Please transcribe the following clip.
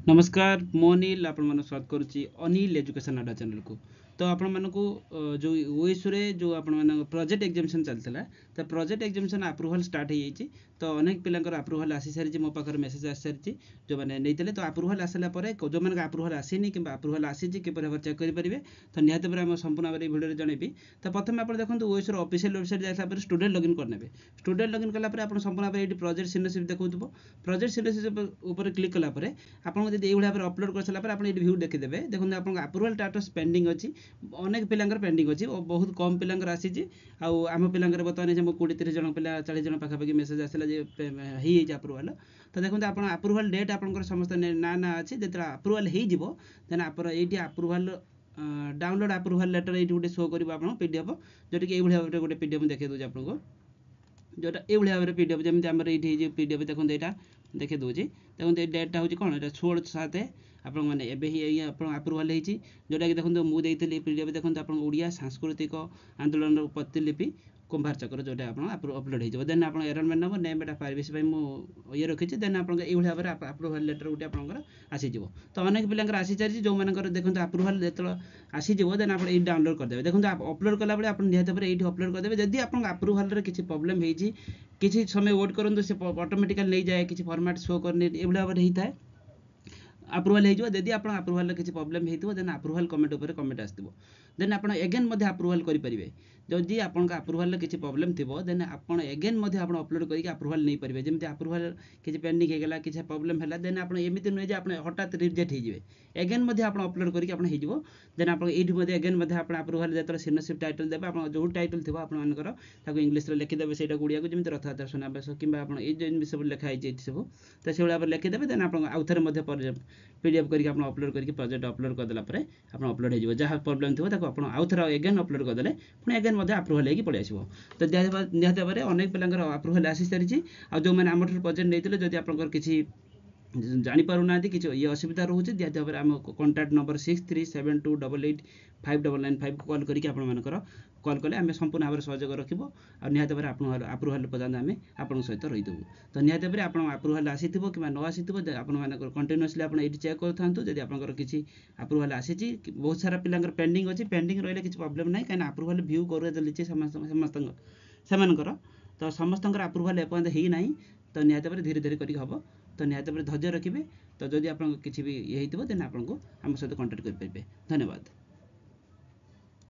नमस्कार मो अनिल आपण मन स्वागत करुच्ची अनिल एजुकेशन अड्डा चैनल को। तो आपण मानक जो ओएस रे जो आपण मान प्रोजेक्ट एग्जामिनेशन चलता तो प्रोजेक्ट एग्जामिनेशन अप्रूवल स्टार्ट हो जाइए। तो अनेक पिलांकर अप्रूवल आसी सारी मो पाखर मेसेज आसी सारी जो मैंने नहीं तो अप्रूवल आसला जो मैंने अप्रूवल आसीनी कि अप्रूवल आसी किपर भाव चेक करेंगे तो निहत भाव संपूर्ण भाव भिडियो जनइबी। तो प्रथम आप देखो ओएस ऑफिशियल वेबसाइट जाइए स्टूडेंट लॉगिन करने स्टूडेंट लॉगिन कलापर आप संपूर्ण भाव ये प्रोजेक्ट सिनरशिप देखो प्रोजेक्ट सिनरशिप क्लिक कलापर आपको जब ये भाव अपलोड कर सारा आप व्यू देखीदे देखो आप अप्रूवल स्टाटस पेंडिंग अच्छी अनेक पिलांकर पेंडिंग अच्छी और बहुत कम पिलांकर आसी आम पिलांकर बर्तमान 20-30 जन पिला 40 जन पाखापाखि मेसेज आसला अप्रूवल। तो देखो आप अप्रूवल डेट आप समस्त ना ना अच्छी जो अप्रूवल होदेन आप ये अप्रूवल डाउनलोड अप्रूवल लेटर ये गोटे शो कर पीडीएफ जोटि ये भाव गोटे पीडीएफ देखिए दूसरी आपको जोटा ये भाव में पीडीएफ जमी आम ये पीडीएफ देखो यहाँ देखिए दूसरी देखो ये डेटा हूँ कौन 16/7 आप अप्रूवल होती जोटा कि देखो मुझे पीडीएफ देखो आप ओडिया सांस्कृतिक आंदोलन प्रतिलिपि कुंभार चक्र जोटा आप अपलोड हो देन आप एनरोलमेंट नंबर नेम एटा प्राइवेसी ये रखी देन आप भाव में अप्रूवल लेटर गोटे आप आसीज। तो अनेक पिलांकर आसी सारी जो मैंने देखो अप्रूवल जो आसीज देन आप ये डाउनलोड करदे देखो आप अपलोड कला आप निहत भाव ये अपलोड करदे जदि आप अप्रूवल किसी प्रोब्लेम होती किसी समय वेट करूँ से ऑटोमेटिकल नहीं जाए किसी फॉर्मेट शो करने ये भाव में होता है अप्रूवल होदी आप अप्रूवल किसी प्रोब्लेम होती देन अप्रूवल कमेंट उपर कमेंट आसो देन आप एगेन अप्रूवल करेंगे जदि आप अप्रूवल किसी प्रोब्लेम थी देन आप एगेन आप अपलोड करके अप्रूवल नहीं पारे जमी अप्रूवल किसी पेंडिंग होगा किसी प्रोब्लेम है देन आप एमती नुहे आप हठात रिजेक्ट हो एगेन आप अपलोड करके हो देन आप ये एगेन आप अप्रूवल जो सिनरशिप टाइटल देवे आप जो टाइटल थी आपंकर इंग्लीश लिखिदेवे से गुड़िया को जमी रथयात्रा सुनावेश कि जिन सब लिखाई सब तो से भाव लिखिदेवे देन आप आउ थे पीडीएफ करके अपलोड करके प्रोजेक्ट अपलोड करदेला आप अपलोड हो जहाँ प्रोब्लेम थी आप आउ थे एगेन अपलोड करदे पुणी एगेन अप्रूवल होगी पलि आसो। तो निहत भाव में अनेक पिलांकर अप्रूवल आसी सारी जो मैंने आम प्रोजेक्ट नहीं जब आप किसी जापार ना कि ये असुविधा रोचे निहत भाव में आम कंटाक्ट नंबर 6372888599 कॉल करके कॉल कले आम संपूर्ण भाव में सहयोग रखी और निहत भाव में अप्रूवल पर्यटन आम आप सहित रहीदेवु। तो निहत भाव में आप अप्रूवल आसी कि न आसी कंटिन्यूअसली आप ये चेक करूँ जब आप किसी अप्रूवल आसी बहुत सारा पिलांकर पेंडिंग अच्छी पेंडिंग रही किसी प्रोब्लेम ना कहीं अप्रूवल व्यू कर चलती समस्त तो समस्त अप्रूवल एपर्यंत ही ना तो निहत भाव धीरे धीरे करके हम तो निहत भाव धैर्य रखिए। तो जदि आप किसी भी ये होदेन आपको आम सहित कंटाक्ट करेंगे। धन्यवाद।